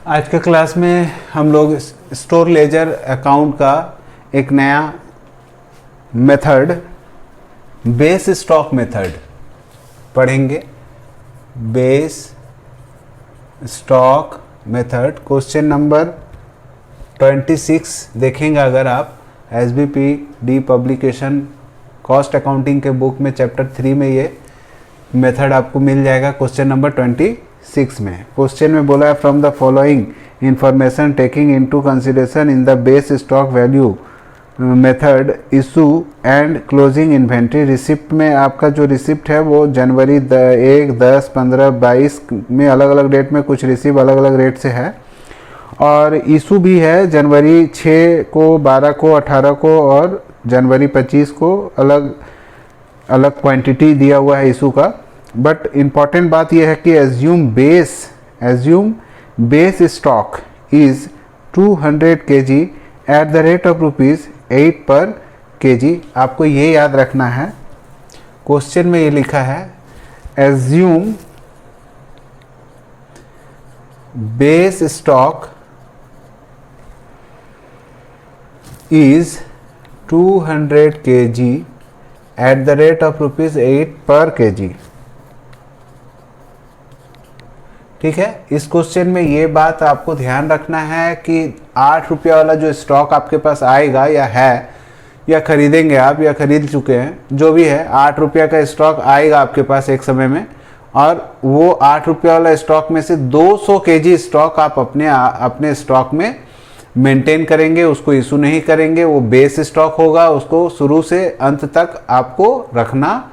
आज के क्लास में हम लोग स्टोर लेजर अकाउंट का एक नया मेथड बेस स्टॉक मेथड पढ़ेंगे। Base stock method question number 26 देखेंगे अगर आप SBPD पब्लिकेशन कॉस्ट अकाउंटिंग के बुक में चैप्टर 3 में ये मेथड आपको मिल जाएगा। क्वेश्चन नंबर 26 में क्वेश्चन में बोला है from the following information taking into consideration in the base stock value method issue and closing inventory. Receipt में आपका जो रिसिप्ट है वो जनवरी 1, 10, 15, 22 में अलग अलग डेट में कुछ रिसिप्ट अलग अलग रेट से है और इशू भी है जनवरी 6 को, 12 को, 18 को और जनवरी 25 को अलग अलग क्वांटिटी दिया हुआ है इशू का। बट इम्पॉर्टेंट बात यह है कि assume base stock is 200 kg at the rate of ₹8 पर kg। आपको ये याद रखना है, क्वेश्चन में ये लिखा है assume base stock is 200 kg at the rate of ₹8 पर kg। ठीक है, इस क्वेश्चन में ये बात आपको ध्यान रखना है कि 8 रुपये वाला जो स्टॉक आपके पास आएगा या है या खरीदेंगे आप या खरीद चुके हैं, जो भी है 8 रुपये का स्टॉक आएगा आपके पास एक समय में और वो 8 रुपये वाला स्टॉक में से 200 kg स्टॉक आप अपने स्टॉक में मेंटेन करेंगे, उसको इशू नहीं करेंगे। वो बेस स्टॉक होगा, उसको शुरू से अंत तक आपको रखना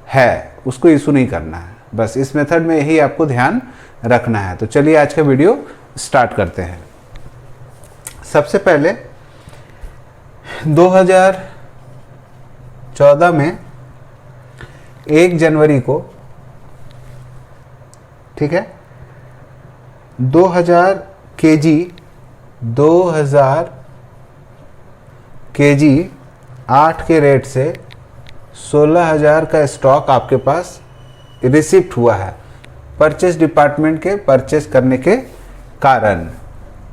है, उसको इशू नहीं करना है। बस इस मेथड में यही आपको ध्यान रखना है। तो चलिए आज का वीडियो स्टार्ट करते हैं। सबसे पहले 2014 में 1 जनवरी को, ठीक है, 2000 kg 8 के रेट से 16,000 का स्टॉक आपके पास रिसिप्ट हुआ है परचेस डिपार्टमेंट के परचेस करने के कारण।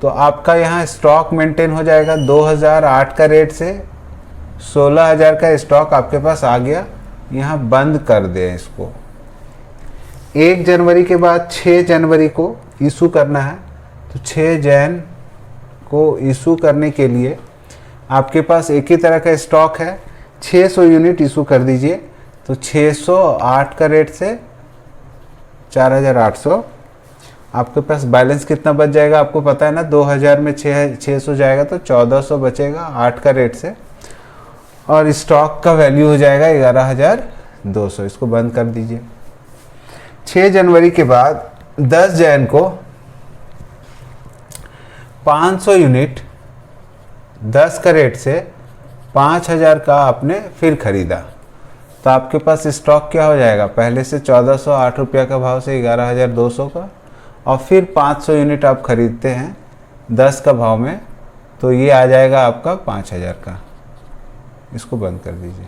तो आपका यहाँ स्टॉक मेंटेन हो जाएगा 2008 का रेट से 16,000 का स्टॉक आपके पास आ गया। यहाँ बंद कर दें इसको। 1 जनवरी के बाद 6 जनवरी को इशू करना है। तो 6 जन को इशू करने के लिए आपके पास एक ही तरह का स्टॉक है, 600 यूनिट इशू कर दीजिए। तो 608 का रेट से 4,800 आपके पास बैलेंस कितना बच जाएगा आपको पता है ना। 2000 में 600 जाएगा तो 1400 बचेगा 8 का रेट से और स्टॉक का वैल्यू हो जाएगा 11,200। इसको बंद कर दीजिए। 6 जनवरी के बाद 10 जन को 500 यूनिट 10 का रेट से 5,000 का आपने फिर खरीदा। तो आपके पास स्टॉक क्या हो जाएगा, पहले से 1408 रुपये का भाव से 11,200 का और फिर 500 यूनिट आप खरीदते हैं 10 का भाव में, तो ये आ जाएगा आपका 5,000 का। इसको बंद कर दीजिए।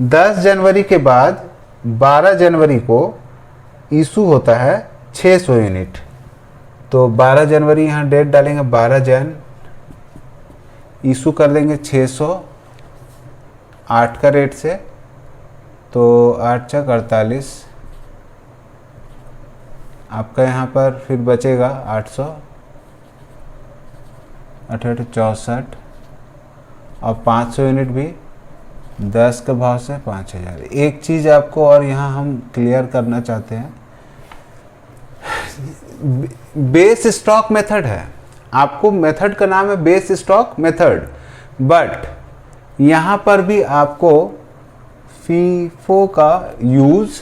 10 जनवरी के बाद 12 जनवरी को इशू होता है 600 यूनिट। तो 12 जनवरी यहाँ डेट डालेंगे, 12 जन इशू कर देंगे 600 8 का रेट से। तो 8 × 48 आपका यहाँ पर फिर बचेगा 800, 8 × 64 और 500 यूनिट भी 10 के भाव से 5,000। एक चीज़ आपको और यहाँ हम क्लियर करना चाहते हैं, बेस स्टॉक मेथड है, आपको मेथड का नाम है बेस स्टॉक मेथड, बट यहाँ पर भी आपको फीफो का यूज़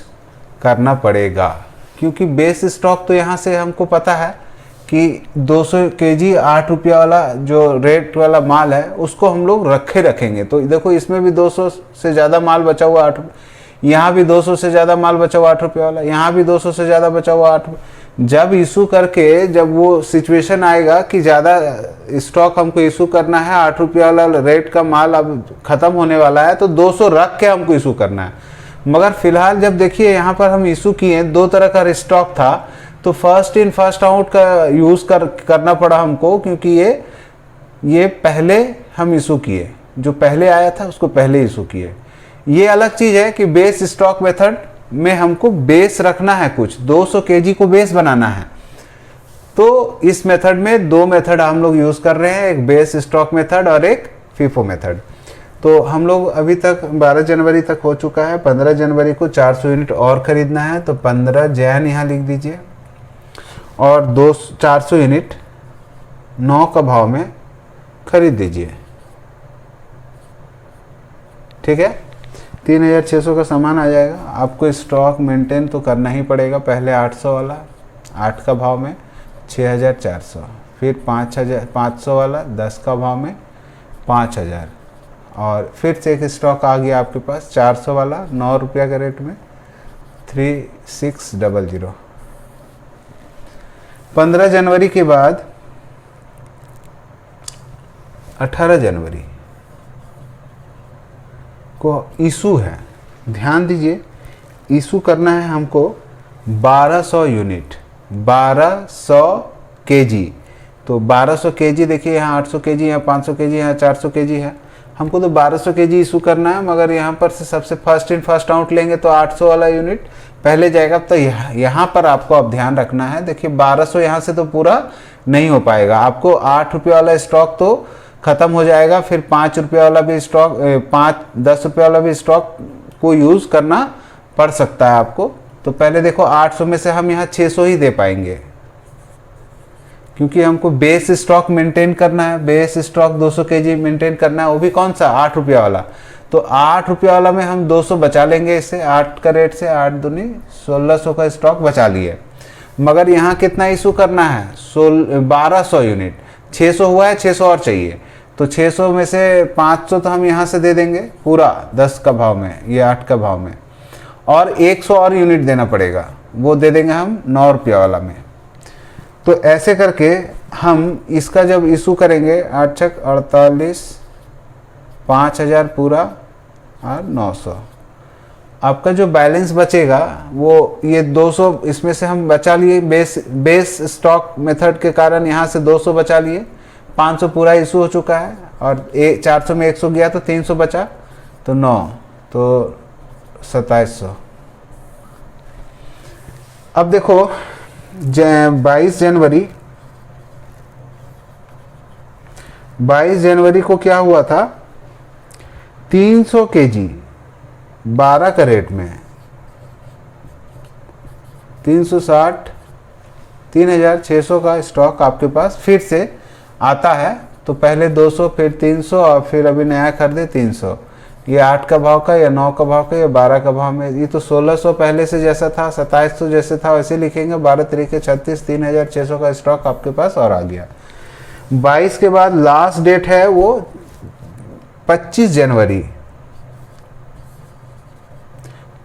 करना पड़ेगा क्योंकि बेस स्टॉक तो यहाँ से हमको पता है कि 200 kg 8 रुपया वाला जो रेट वाला माल है उसको हम लोग रखेंगे। तो देखो इसमें भी 200 से ज़्यादा माल बचा हुआ 8, यहाँ भी 200 से ज़्यादा माल बचा हुआ 8 रुपये वाला, यहाँ भी 200 से ज़्यादा बचा हुआ 8। जब इशू करके जब वो सिचुएशन आएगा कि ज़्यादा स्टॉक हमको इशू करना है, 8 रुपये वाला रेट का माल अब ख़त्म होने वाला है, तो 200 रख के हमको इशू करना है। मगर फिलहाल जब देखिए यहाँ पर हम इशू किए, 2 तरह का स्टॉक था, तो फर्स्ट इन फर्स्ट आउट का यूज़ करना पड़ा हमको, क्योंकि ये पहले हम इशू किए, जो पहले आया था उसको पहले इशू किए। ये अलग चीज़ है कि बेस स्टॉक मेथड में हमको बेस रखना है, कुछ 200 केजी को बेस बनाना है। तो इस मेथड में दो मेथड हम लोग यूज़ कर रहे हैं, एक बेस स्टॉक मेथड और एक फीफो मेथड। तो हम लोग अभी तक 12 जनवरी तक हो चुका है। 15 जनवरी को 400 यूनिट और ख़रीदना है, तो 15 जैन यहाँ लिख दीजिए और 400 यूनिट 9 का भाव में खरीद दीजिए। ठीक है, 3600 का सामान आ जाएगा। आपको स्टॉक मेंटेन तो करना ही पड़ेगा। पहले 800 वाला 8 का भाव में 6400, फिर 500 वाला 10 का भाव में 5000, और फिर से एक स्टॉक आ गया आपके पास 400 वाला 9 रुपया के रेट में 3600। 15 जनवरी के बाद 18 जनवरी को इशू है। ध्यान दीजिए, इशू करना है हमको 1200 यूनिट, 1200 केजी। तो 1200 केजी देखिए, यहाँ 800 केजी, यहाँ 500 केजी, यहाँ 400 केजी है। हमको तो 1200 केजी इशू करना है, मगर यहाँ पर से सबसे फर्स्ट इन फर्स्ट आउट लेंगे तो 800 वाला यूनिट पहले जाएगा। तो यहाँ पर आपको अब ध्यान रखना है। देखिए 1200 यहाँ से तो पूरा नहीं हो पाएगा, आपको 8 रुपये वाला स्टॉक तो ख़त्म हो जाएगा, फिर 5 रुपये वाला भी स्टॉक, 10 रुपये वाला भी स्टॉक को यूज़ करना पड़ सकता है आपको। तो पहले देखो 800 में से हम यहाँ 600 ही दे पाएंगे, क्योंकि हमको बेस स्टॉक मेंटेन करना है। बेस स्टॉक 200 केजी मेंटेन करना है, वो भी कौन सा, 8 रुपये वाला। तो 8 रुपये वाला में हम 200 बचा लेंगे इससे, 8 का रेट से 8 दूनी 1600 का स्टॉक बचा लिए। मगर यहाँ कितना इशू करना है, 1200 यूनिट। 600 हुआ है, 600 और चाहिए। तो 600 में से 500 तो हम यहाँ से दे देंगे पूरा 10 का भाव में, ये 8 का भाव में, और 100 और यूनिट देना पड़ेगा, वो दे देंगे हम 9 रुपये वाला में। तो ऐसे करके हम इसका जब इशू करेंगे 8 छक 48, 5000 पूरा और 900, आपका जो बैलेंस बचेगा वो ये 200 इसमें से हम बचा लिए। बेस स्टॉक मेथड के कारण यहाँ से 200 बचा लिए। 500 पूरा इशू हो चुका है, और 400 में 100 गया तो 300 बचा, तो 9 तो 2700। अब देखो 22 जनवरी को क्या हुआ था, 300 केजी 12 का रेट में 360, 3600 का स्टॉक आपके पास फिर से आता है। तो पहले 200, फिर 300, और फिर अभी नया कर दे 300। ये 8 का भाव का, या 9 का भाव का, या 12 का भाव में। ये तो 1600 पहले से जैसा था, 2700 जैसे था वैसे लिखेंगे। 12 तरीके 36, 3600 का स्टॉक आपके पास और आ गया। 22 के बाद लास्ट डेट है वो 25 जनवरी।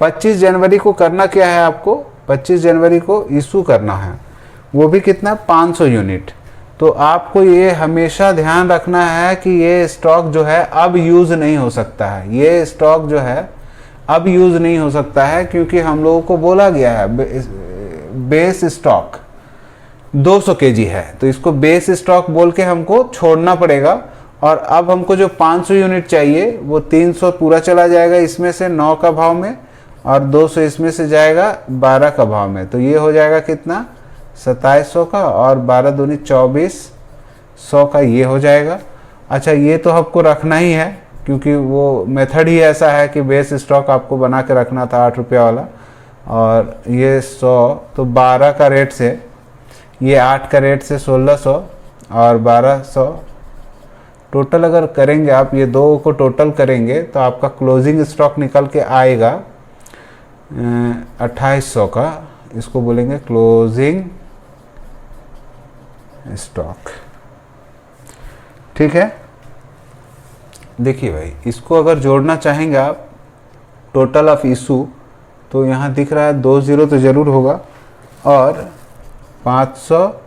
25 जनवरी को करना क्या है आपको, 25 जनवरी को इशू करना है, वो भी कितना, 500 यूनिट। तो आपको ये हमेशा ध्यान रखना है कि ये स्टॉक जो है अब यूज़ नहीं हो सकता है। ये स्टॉक जो है अब यूज़ नहीं हो सकता है, क्योंकि हम लोगों को बोला गया है बेस स्टॉक 200 केजी है, तो इसको बेस स्टॉक बोल के हमको छोड़ना पड़ेगा। और अब हमको जो 500 यूनिट चाहिए वो 300 पूरा चला जाएगा इसमें से 9 का भाव में, और 200 इसमें से जाएगा 12 का भाव में। तो ये हो जाएगा कितना, 2700 का, और 12 दूनी 2400 का ये हो जाएगा। अच्छा, ये तो आपको रखना ही है, क्योंकि वो मेथड ही ऐसा है कि बेस स्टॉक आपको बना के रखना था 8 रुपये वाला। और ये 100, तो 12 का रेट से, ये 8 का रेट से 1600 और 1200 टोटल अगर करेंगे आप, ये दो को टोटल करेंगे तो आपका क्लोजिंग स्टॉक निकल के आएगा 2800 का। इसको बोलेंगे क्लोजिंग स्टॉक। ठीक है, देखिए भाई, इसको अगर जोड़ना चाहेंगे आप टोटल ऑफ इशू, तो यहाँ दिख रहा है 20 तो ज़रूर होगा, और 500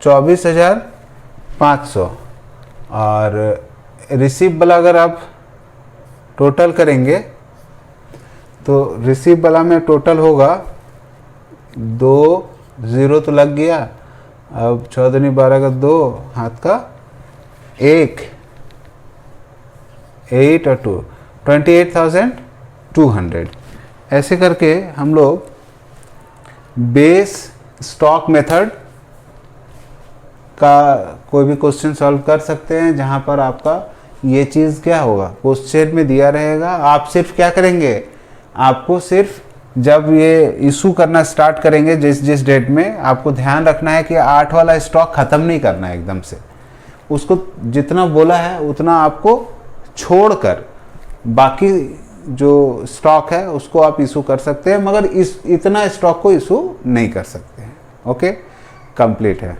24,500, और रिसीव वाला अगर आप टोटल करेंगे तो रिसीव वाला में टोटल होगा 0 तो लग गया। अब 14 दूनी 12 का 2, हाथ का 1, 8 और 2, 28,200। ऐसे करके हम लोग बेस स्टॉक मेथड का कोई भी क्वेश्चन सॉल्व कर सकते हैं, जहां पर आपका ये चीज़ क्या होगा, क्वेश्चन में दिया रहेगा। आप सिर्फ क्या करेंगे, आपको सिर्फ जब ये इशू करना स्टार्ट करेंगे जिस डेट में, आपको ध्यान रखना है कि 8 वाला स्टॉक ख़त्म नहीं करना है एकदम से। उसको जितना बोला है उतना आपको छोड़कर बाकी जो स्टॉक है उसको आप इशू कर सकते हैं, मगर इतना स्टॉक को इशू नहीं कर सकते हैं। ओके, कंप्लीट है।